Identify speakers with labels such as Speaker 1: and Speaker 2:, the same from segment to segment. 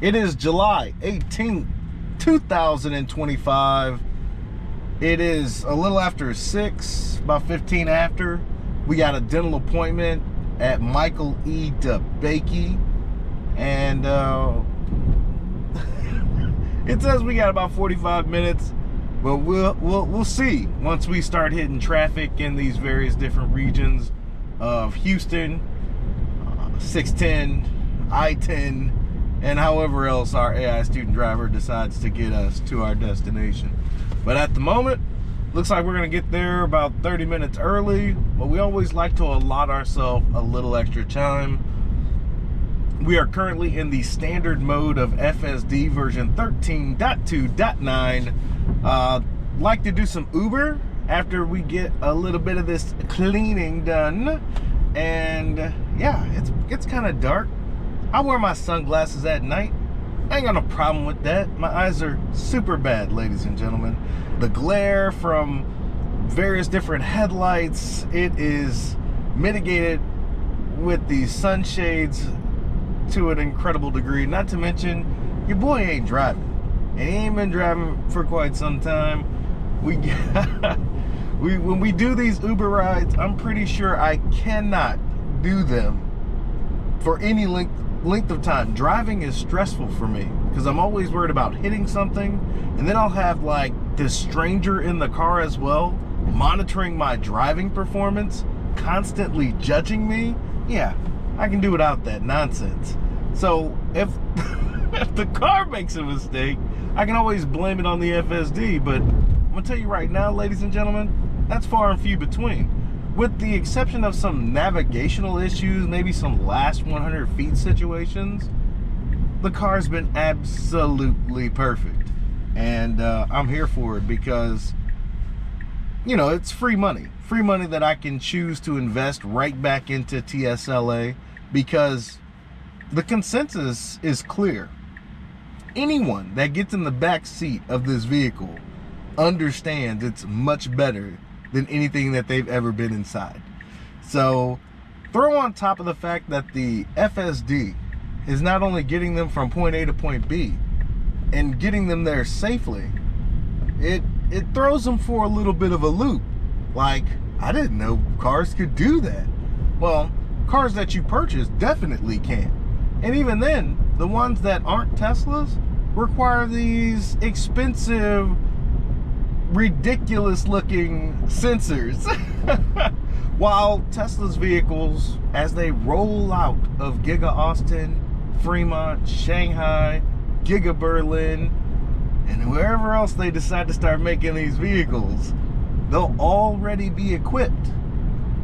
Speaker 1: It is July 18th, 2025. It is a little after 6, about 15 after. We got a dental appointment at Michael E. Debakey. And it says we got about 45 minutes. But we'll see once we start hitting traffic in these various different regions of Houston, 610, I-10, and however else our AI student driver decides to get us to our destination. But at the moment, looks like we're gonna get there about 30 minutes early, but we always like to allot ourselves a little extra time. We are currently in the standard mode of FSD version 13.2.9. Like to do some Uber after we get a little bit of this cleaning done. And yeah, it's kind of dark. I wear my sunglasses at night. I ain't got no problem with that. My eyes are super bad, ladies and gentlemen. The glare from various different headlights, it is mitigated with the sunshades to an incredible degree. Not to mention, your boy ain't driving. And he ain't been driving for quite some time. When we do these Uber rides, I'm pretty sure I cannot do them for any length of time. Driving is stressful for me because I'm always worried about hitting something, and then I'll have like this stranger in the car as well, monitoring my driving performance, constantly judging me. Yeah, I can do without that nonsense. So if if the car makes a mistake, I can always blame it on the FSD, but I'm gonna tell you right now, ladies and gentlemen, that's far and few between. With the exception of some navigational issues, maybe some last 100 feet situations, the car's been absolutely perfect. And I'm here for it because, you know, it's free money. Free money that I can choose to invest right back into TSLA because the consensus is clear. Anyone that gets in the back seat of this vehicle understands it's much better than anything that they've ever been inside. So throw on top of the fact that the FSD is not only getting them from point A to point B and getting them there safely, it throws them for a little bit of a loop. Like, I didn't know cars could do that. Well, cars that you purchase definitely can. And even then, the ones that aren't Teslas require these expensive, ridiculous looking sensors. While Tesla's vehicles, as they roll out of Giga Austin, Fremont, Shanghai, Giga Berlin, and wherever else they decide to start making these vehicles, they'll already be equipped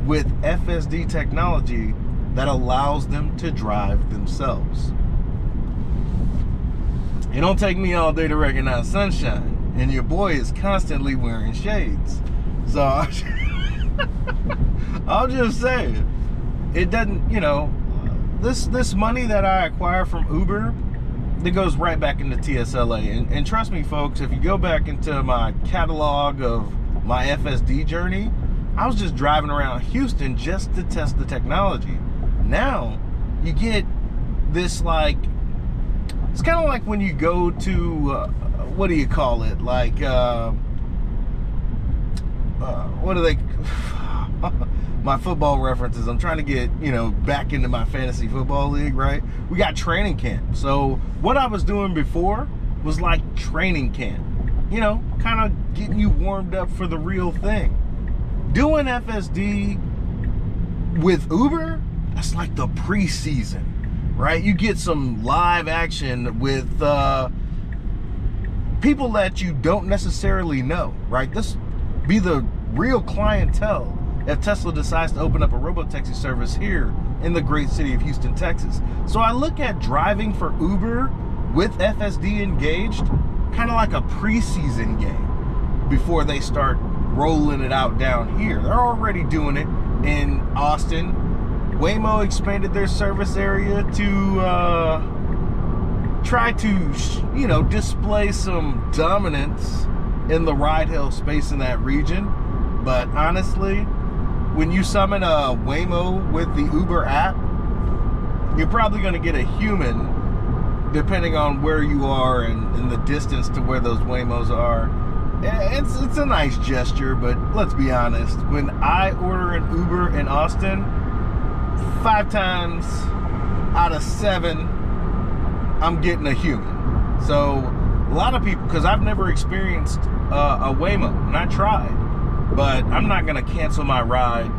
Speaker 1: with FSD technology that allows them to drive themselves. It don't take me all day to recognize sunshine, and your boy is constantly wearing shades. So I'll just say it doesn't, you know, this money that I acquire from Uber, that goes right back into TSLA. And trust me, folks, if you go back into my catalog of my FSD journey, I was just driving around Houston just to test the technology. Now you get this, like, it's kind of like when you go to what do you call it, like what do they my football references, I'm trying to get, you know, back into my fantasy football league, right? We got training camp. So what I was doing before was like training camp, you know, kind of getting you warmed up for the real thing. Doing FSD with Uber, that's like the preseason, right? You get some live action with people that you don't necessarily know, right? This be the real clientele if Tesla decides to open up a robotaxi service here in the great city of Houston, Texas. So I look at driving for Uber with FSD engaged kind of like a preseason game before they start rolling it out down here. They're already doing it in Austin. Waymo expanded their service area to try to, you know, display some dominance in the ride-hail space in that region. But honestly, when you summon a Waymo with the Uber app, you're probably going to get a human depending on where you are and the distance to where those Waymos are, it's a nice gesture. But let's be honest, when I order an Uber in Austin, 5 times out of 7, I'm getting a human. So a lot of people, because I've never experienced a Waymo, and I tried, but I'm not gonna cancel my ride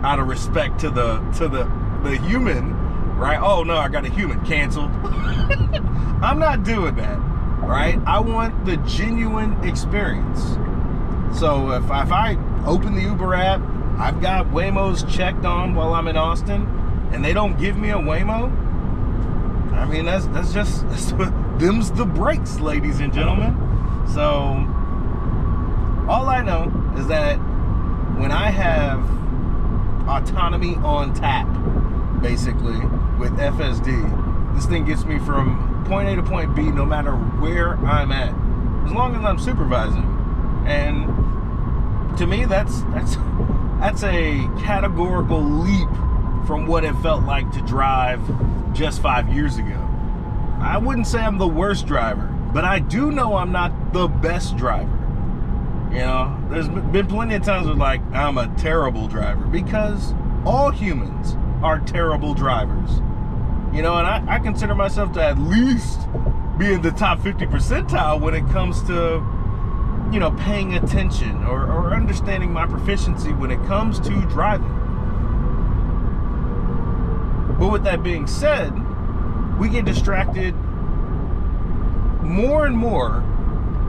Speaker 1: out of respect to the human, right? Oh no, I got a human, canceled. I'm not doing that, right? I want the genuine experience. So if I open the Uber app, I've got Waymos checked on while I'm in Austin, and they don't give me a Waymo, I mean, that's what, them's the breaks, ladies and gentlemen. So all I know is that when I have Autonomy on tap, basically, with FSD, this thing gets me from point A to point B no matter where I'm at, as long as I'm supervising. And to me, that's a categorical leap from what it felt like to drive just 5 years ago. I wouldn't say I'm the worst driver, but I do know I'm not the best driver. You know, there's been plenty of times where like, I'm a terrible driver, because all humans are terrible drivers. You know, and I consider myself to at least be in the top 50 percentile when it comes to, you know, paying attention or understanding my proficiency when it comes to driving. But with that being said, we get distracted more and more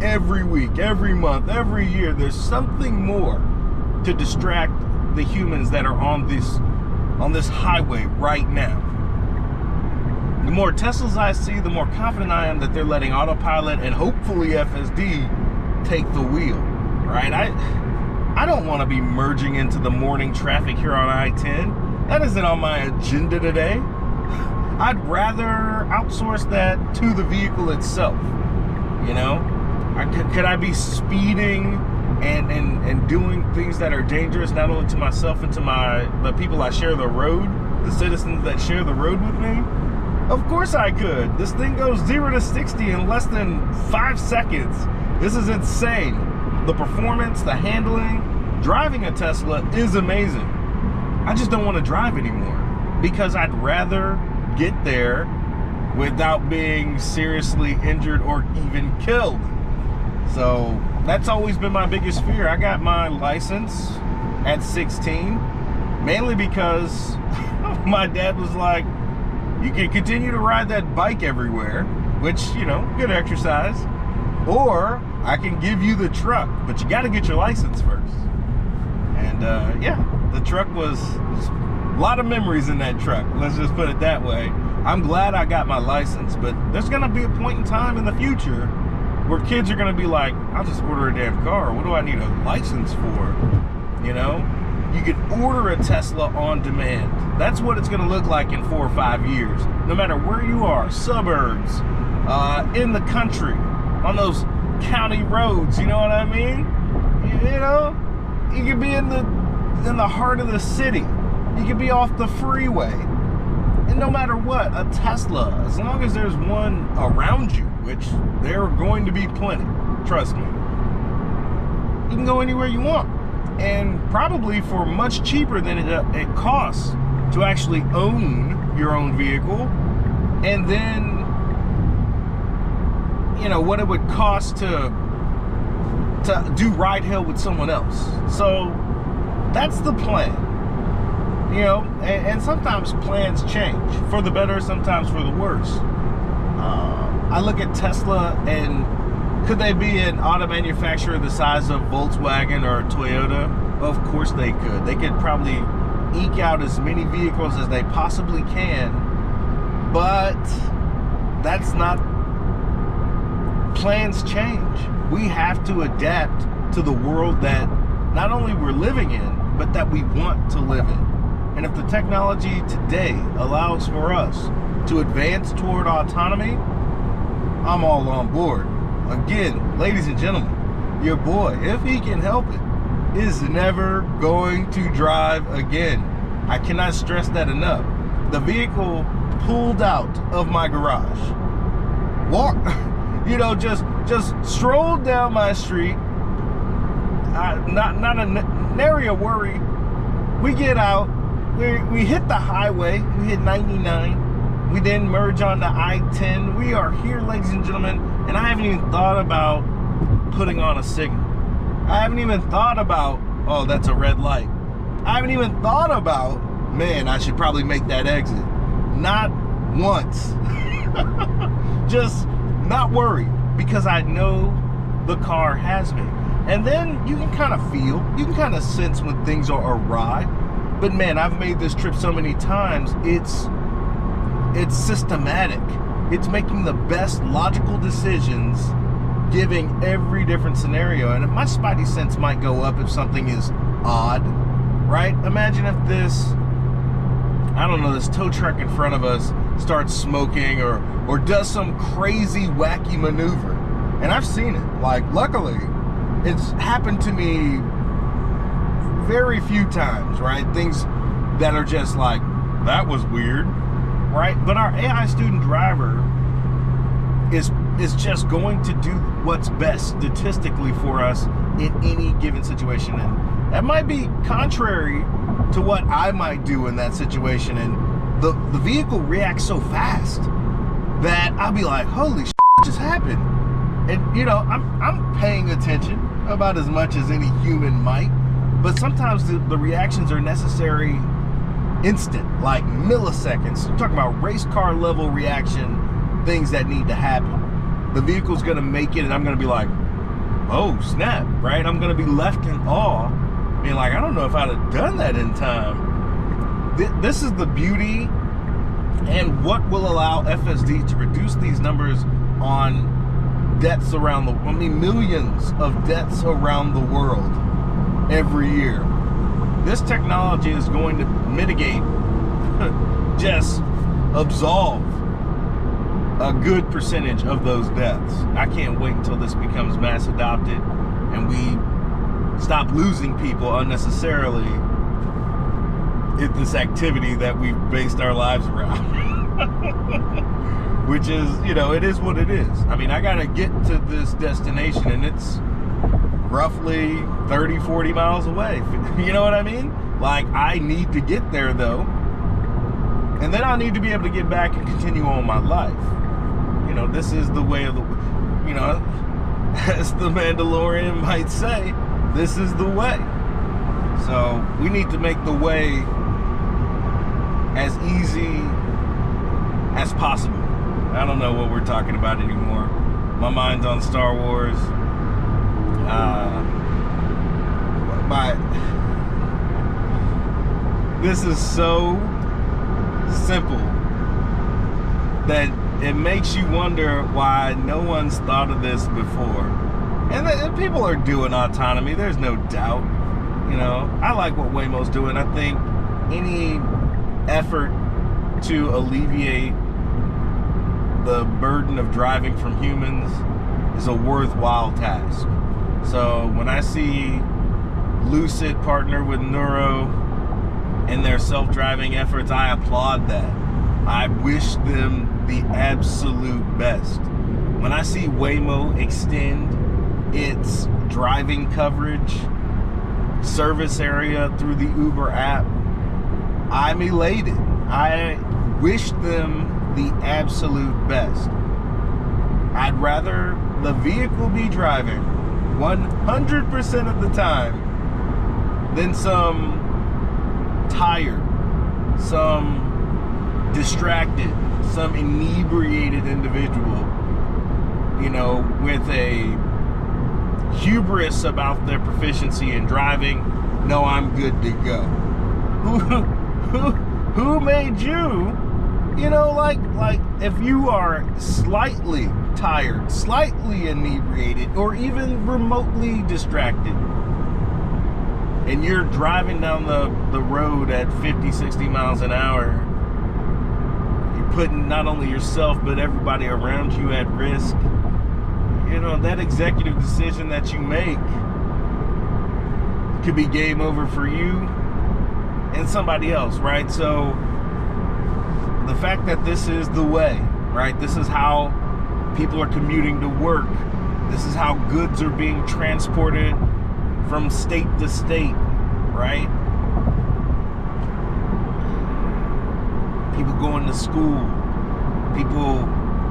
Speaker 1: every week, every month, every year. There's something more to distract the humans that are on this highway right now. The more Teslas I see, the more confident I am that they're letting autopilot and hopefully FSD take the wheel, right? I don't want to be merging into the morning traffic here on I-10. That isn't on my agenda today. I'd rather outsource that to the vehicle itself. You know, could I be speeding and doing things that are dangerous, not only to myself and to the people I share the road, the citizens that share the road with me? Of course I could. This thing goes 0 to 60 in less than 5 seconds. This is insane. The performance, the handling, driving a Tesla is amazing. I just don't want to drive anymore, because I'd rather get there without being seriously injured or even killed. So that's always been my biggest fear. I got my license at 16, mainly because my dad was like, you can continue to ride that bike everywhere, which, you know, good exercise, or I can give you the truck, but you got to get your license first. And yeah, the truck was a lot of memories in that truck. Let's just put it that way. I'm glad I got my license, but there's gonna be a point in time in the future where kids are gonna be like, I'll just order a damn car. What do I need a license for? You know, you can order a Tesla on demand. That's what it's gonna look like in 4 or 5 years. No matter where you are, suburbs, in the country, on those county roads, you know what I mean? You know, you could be in the heart of the city. You could be off the freeway. And no matter what, a Tesla, as long as there's one around you, which there are going to be plenty, trust me, you can go anywhere you want. And probably for much cheaper than it costs to actually own your own vehicle. And then, you know, what it would cost to do ride hail with someone else. So that's the plan. You know, and sometimes plans change for the better, sometimes for the worse. I look at Tesla, and could they be an auto manufacturer the size of Volkswagen or Toyota? Of course they could. They could probably eke out as many vehicles as they possibly can, but that's not, plans change. We have to adapt to the world that not only we're living in, but that we want to live in. And if the technology today allows for us to advance toward autonomy, I'm all on board. Again, ladies and gentlemen, your boy, if he can help it, is never going to drive again. I cannot stress that enough. The vehicle pulled out of my garage walk, just strolled down my street. Not a nary a worry. We get out, we hit the highway, we hit 99, we then merge onto I-10. We are here, ladies and gentlemen, and I haven't even thought about putting on a signal. I haven't even thought about, oh, that's a red light. I haven't even thought about, man, I should probably make that exit. Not once. Just not worried, because I know the car has me. And then you can kind of feel, you can kind of sense when things are awry. But man, I've made this trip so many times, it's systematic. It's making the best logical decisions, giving every different scenario. And my spidey sense might go up if something is odd, right? Imagine if this, I don't know, this tow truck in front of us starts smoking or does some crazy wacky maneuver. And I've seen it. Like, luckily, it's happened to me very few times, right? Things that are just like, that was weird, right? But our AI student driver is just going to do what's best statistically for us in any given situation. And that might be contrary to what I might do in that situation. And the vehicle reacts so fast that I'll be like, holy shit, what just happened? And I'm paying attention about as much as any human might, but sometimes the reactions are necessary instant, like milliseconds. I'm talking about race car level reaction, things that need to happen. The vehicle's gonna make it and I'm gonna be like, oh snap, right? I'm gonna be left in awe, being like, I don't know if I'd have done that in time. This is the beauty and what will allow FSD to reduce these numbers on deaths around millions of deaths around the world every year. This technology is going to mitigate, just absolve a good percentage of those deaths. I can't wait until this becomes mass adopted and we stop losing people unnecessarily in this activity that we've based our lives around. Which is, it is what it is. I mean, I gotta get to this destination and it's roughly 30, 40 miles away. You know what I mean? Like, I need to get there though. And then I need to be able to get back and continue on my life. This is the way of the, as the Mandalorian might say, this is the way. So we need to make the way as easy as possible. I don't know what we're talking about anymore. My mind's on Star Wars. This is so simple that it makes you wonder why no one's thought of this before. And people are doing autonomy, there's no doubt. I like what Waymo's doing. I think any effort to alleviate the burden of driving from humans is a worthwhile task. So when I see Lucid partner with Neuro in their self-driving efforts, I applaud that. I wish them the absolute best. When I see Waymo extend its driving coverage service area through the Uber app, I'm elated. I wish them the absolute best. I'd rather the vehicle be driving 100% of the time than some tired, some distracted, some inebriated individual, with a hubris about their proficiency in driving. No, I'm good to go. Who made you? Like if you are slightly tired, slightly inebriated, or even remotely distracted, and you're driving down the road at 50, 60 miles an hour, you're putting not only yourself but everybody around you at risk. That executive decision that you make could be game over for you and somebody else, right? So the fact that this is the way, right? This is how People are commuting to work. This is how goods are being transported from state to state, right? People going to school, people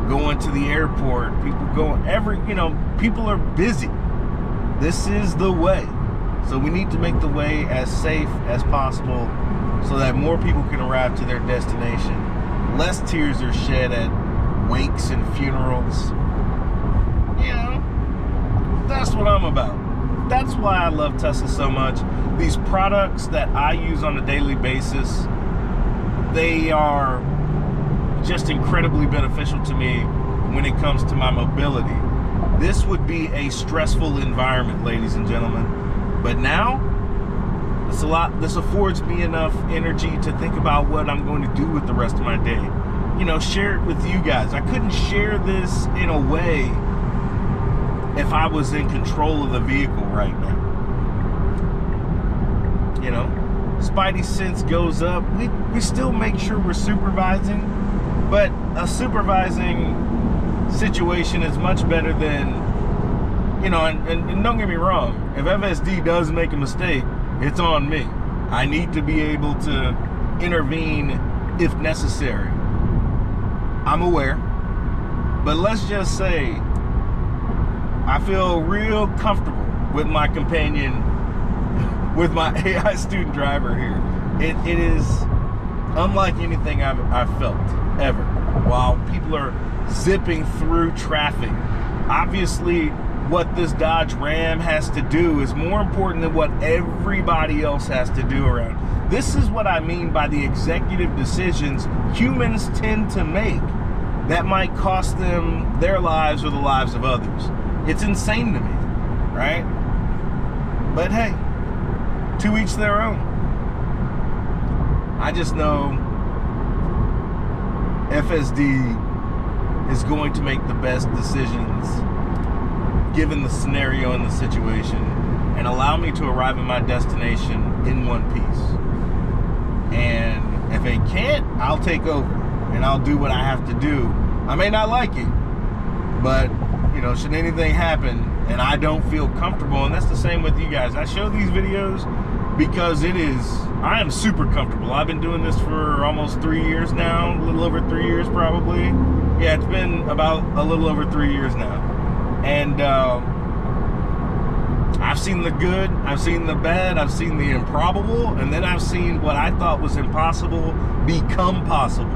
Speaker 1: going to the airport, people going people are busy. This is the way. So we need to make the way as safe as possible so that more people can arrive to their destination. Less tears are shed at wakes and funerals. That's what I'm about. That's why I love Tesla so much. These products that I use on a daily basis, they are just incredibly beneficial to me when it comes to my mobility. This would be a stressful environment, ladies and gentlemen. But now, this affords me enough energy to think about what I'm going to do with the rest of my day. Share it with you guys. I couldn't share this in a way if I was in control of the vehicle right now. Spidey sense goes up. We still make sure we're supervising, but a supervising situation is much better than, and don't get me wrong, if FSD does make a mistake, it's on me. I need to be able to intervene if necessary. I'm aware, but let's just say I feel real comfortable with my companion, with my AI student driver here. It is unlike anything I've felt ever. While people are zipping through traffic, obviously what this Dodge Ram has to do is more important than what everybody else has to do around. This is what I mean by the executive decisions humans tend to make that might cost them their lives or the lives of others. It's insane to me, right? But hey, to each their own. I just know FSD is going to make the best decisions given the scenario and the situation, and allow me to arrive at my destination in one piece. And if it can't, I'll take over and I'll do what I have to do. I may not like it, but should anything happen and I don't feel comfortable, and that's the same with you guys. I show these videos because I am super comfortable. I've been doing this for almost 3 years now, a little over 3 years probably. Yeah, it's been about a little over 3 years now. And I've seen the good, I've seen the bad, I've seen the improbable, and then I've seen what I thought was impossible become possible.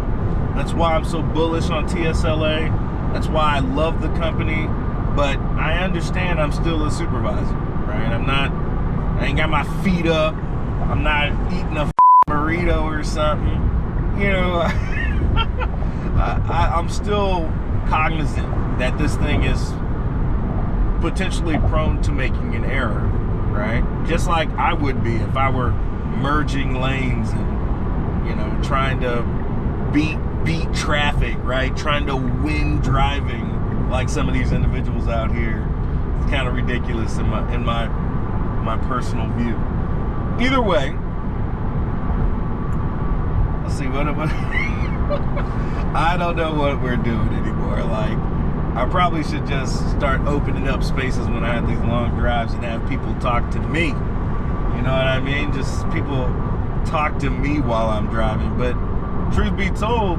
Speaker 1: That's why I'm so bullish on TSLA. That's why I love the company, but I understand I'm still a supervisor, right? I ain't got my feet up. I'm not eating a burrito or something. I'm still cognizant that this thing is potentially prone to making an error, right? Just like I would be if I were merging lanes and, trying to beat traffic, right? Trying to win driving like some of these individuals out here. It's kind of ridiculous in my personal view. Either way, let's see what I don't know what we're doing anymore. Like, I probably should just start opening up spaces when I have these long drives and have people talk to me. You know what I mean? Just people talk to me while I'm driving. But truth be told,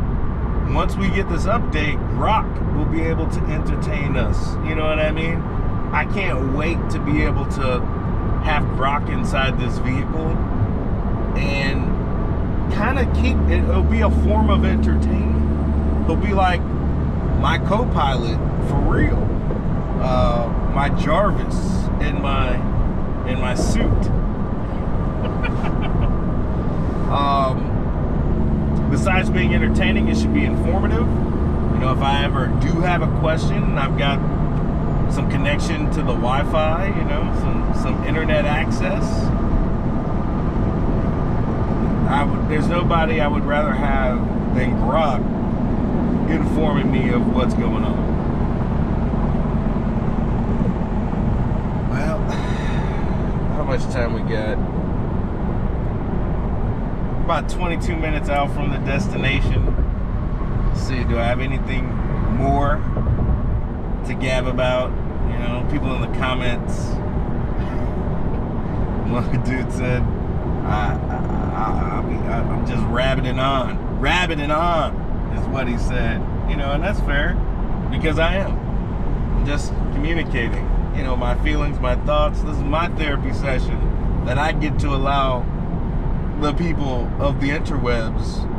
Speaker 1: once we get this update, Grok will be able to entertain us. You know what I mean? I can't wait to be able to have Grok inside this vehicle and kind of it'll be a form of entertainment. He'll be like my co-pilot for real, my Jarvis in my suit. Besides being entertaining, it should be informative. If I ever do have a question and I've got some connection to the Wi-Fi, some internet access, there's nobody I would rather have than Grok informing me of what's going on. Well, how much time we got? About 22 minutes out from the destination. Let's see, do I have anything more to gab about. You know, people in the comments. One dude said, I'm just rabbiting on is what he said. You know, and that's fair, because I am. I'm just communicating, you know, my feelings, my thoughts. This is my therapy session that I get to allow the people of the interwebs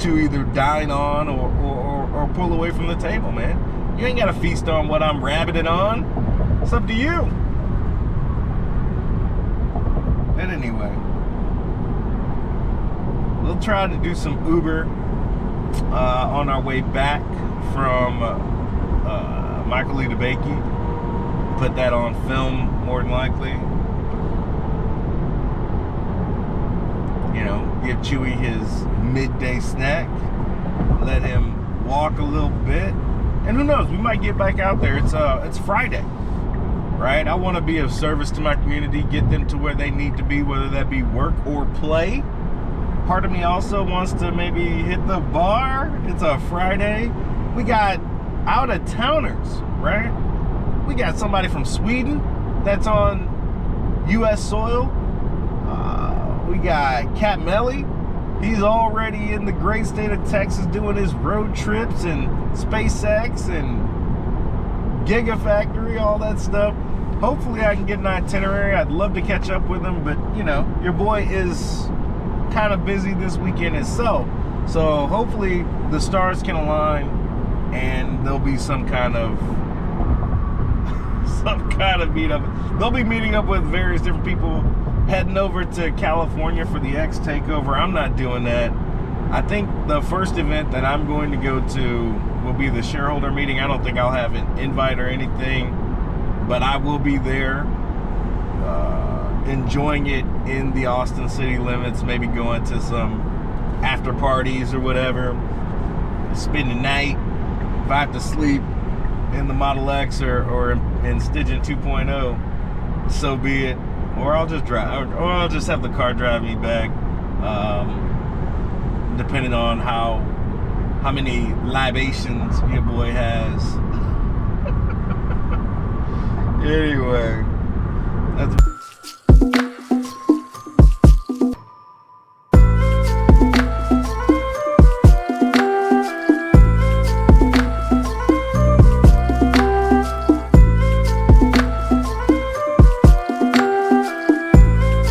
Speaker 1: to either dine on or pull away from the table, man. You ain't got to feast on what I'm rabbiting on. It's up to you. But anyway, we'll try to do some Uber on our way back from Michael Lee Debakey. Put that on film, more than likely. You know, give Chewy his midday snack. Let him walk a little bit. And who knows, we might get back out there. It's Friday, right? I want to be of service to my community, get them to where they need to be, whether that be work or play. Part of me also wants to maybe hit the bar. It's a Friday. We got out-of-towners, right? We got somebody from Sweden that's on U.S. soil. We got Cat Melly. He's already in the great state of Texas doing his road trips and SpaceX and Gigafactory, all that stuff. Hopefully I can get an itinerary. I'd love to catch up with him, but you know, your boy is kind of busy this weekend itself. So hopefully the stars can align and there'll be some kind of meetup. They'll be meeting up with various different people, heading over to California for the X takeover. I'm not doing that. I think the first event that I'm going to go to will be the shareholder meeting. I don't think I'll have an invite or anything, but I will be there, enjoying it in the Austin city limits, maybe going to some after parties or whatever, spend the night. If I have to sleep in the Model X or in Stygian 2.0, so be it. Or I'll just drive, or I'll just have the car drive me back, depending on how many libations your boy has. Anyway, that's